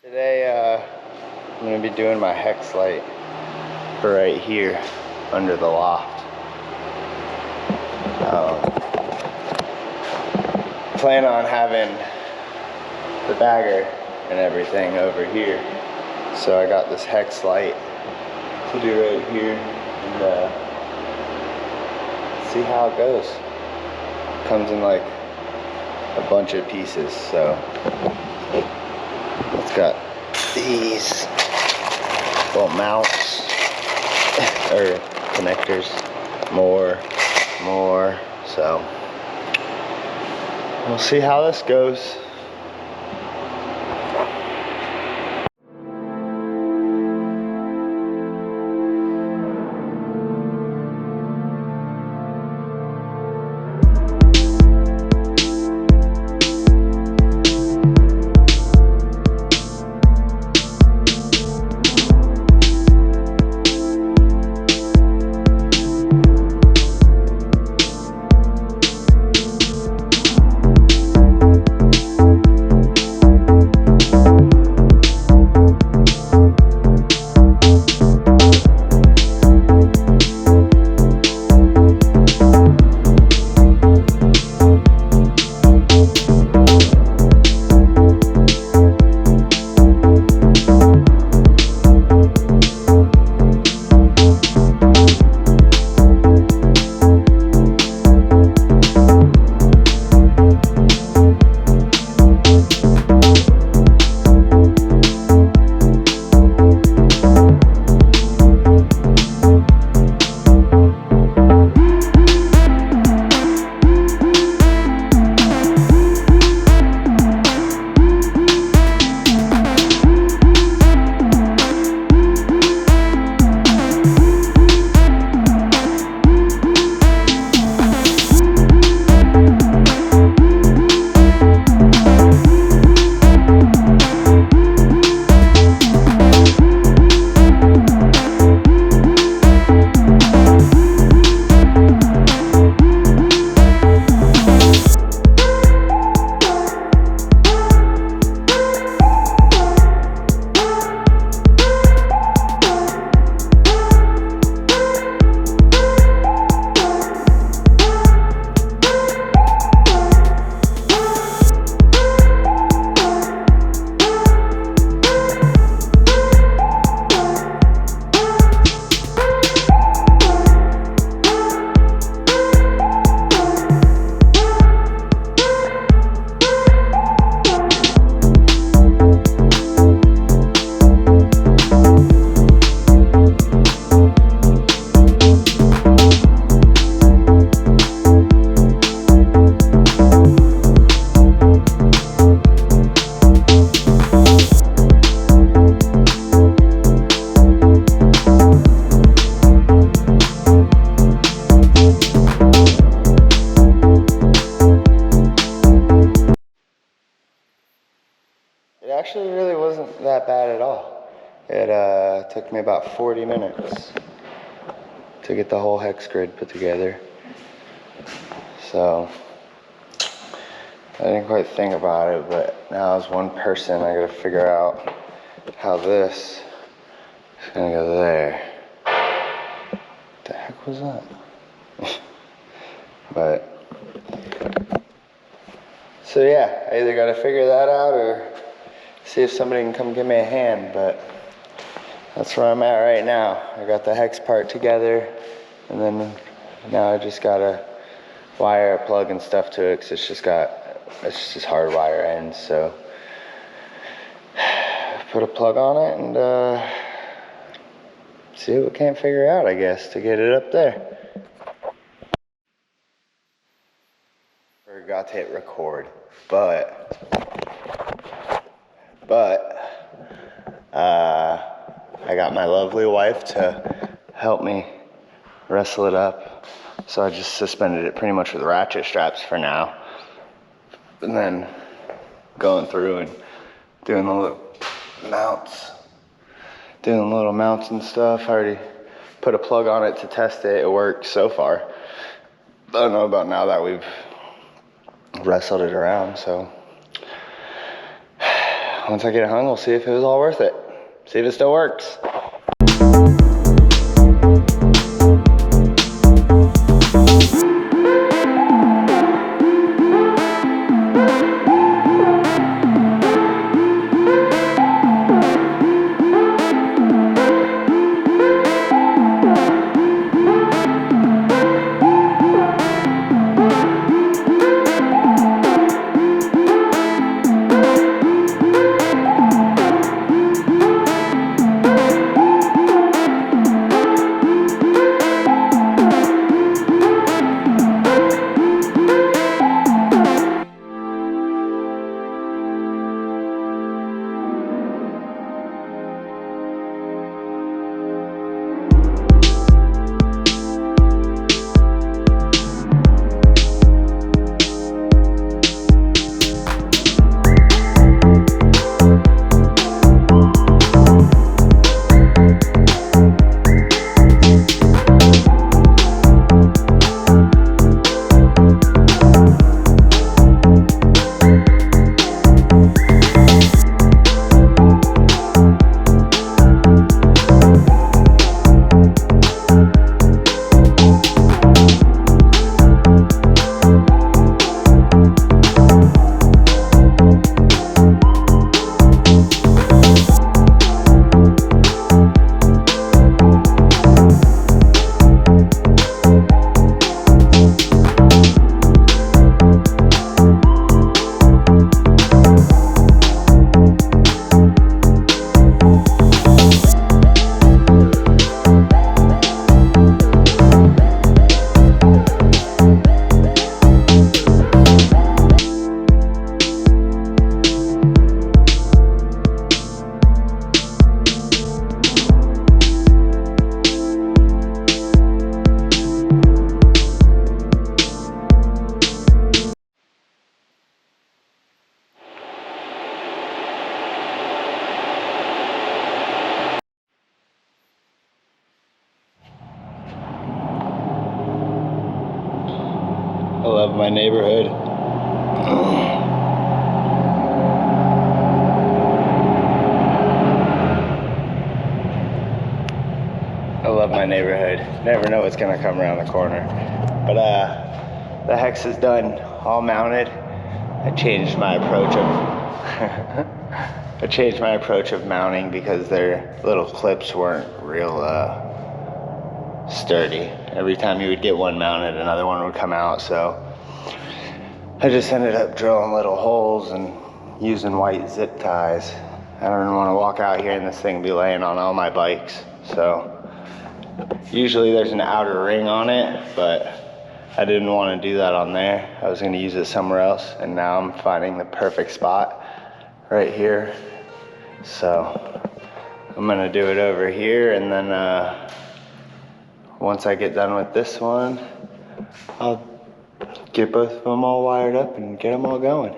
Today, I'm going to be doing my hex light for right here under the loft. Plan on having the bagger and everything over here. So I got this hex light to do right here and see how it goes. Comes in like a bunch of pieces, so it's got these little mounts or connectors, more, so we'll see how this goes. It actually really wasn't that bad at all. It took me about 40 minutes to get the whole hex grid put together. So I didn't quite think about it, but now as one person I gotta figure out how this is gonna go there. What the heck was that? But so yeah, I either gotta figure that out or see if somebody can come give me a hand, but that's where I'm at right now. I got the hex part together, and then now I just gotta wire a plug and stuff to it, because it's just hard wire ends, so put a plug on it and see what we can't figure out, I guess, to get it up there. Forgot to hit record, but I got my lovely wife to help me wrestle it up. So I just suspended it pretty much with ratchet straps for now. And then going through and doing the little mounts. And stuff. I already put a plug on it to test it. It worked so far. I don't know about now that we've wrestled it around, so once I get it hung, we'll see if it was all worth it. See if it still works. I love my neighborhood. I love my neighborhood. Never know what's gonna come around the corner. But the hex is done, all mounted. I changed my approach of mounting because their little clips weren't real sturdy. Every time you would get one mounted, another one would come out, so I just ended up drilling little holes and using white zip ties. I don't want to walk out here and this thing be laying on all my bikes, so usually there's an outer ring on it, but I didn't want to do that on there. I was going to use it somewhere else, and now I'm finding the perfect spot right here. So I'm going to do it over here, and then once I get done with this one, I'll get both of them all wired up and get them all going.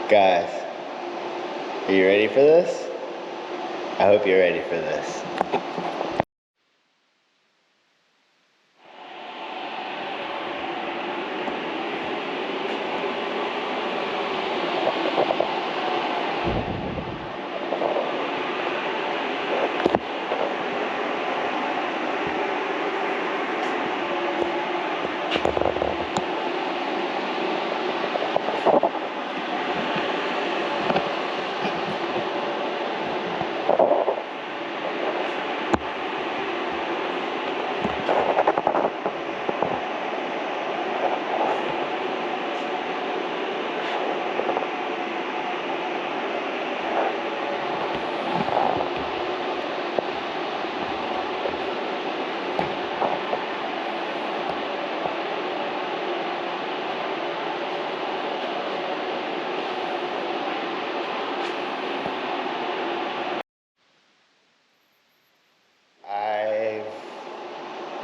Guys, are you ready for this? I hope you're ready for this.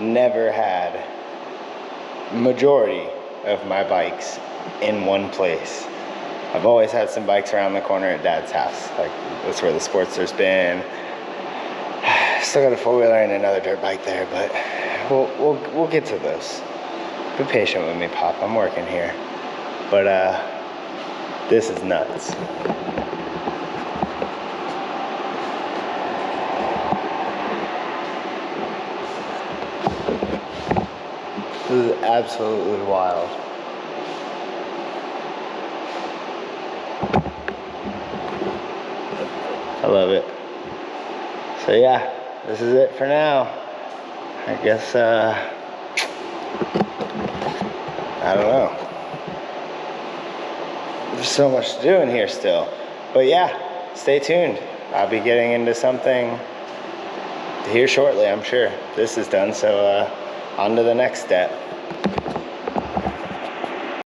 never had majority of my bikes in one place. I've always had some bikes around the corner at Dad's house. Like, that's where the Sportster's been. Still got a four-wheeler and another dirt bike there, but we'll get to those. Be patient with me, Pop. I'm working here. But this is nuts. This is absolutely wild. I love it. So yeah, this is it for now. I guess, I don't know. There's so much to do in here still. But yeah, stay tuned. I'll be getting into something here shortly, I'm sure. This is done, so on to the next step.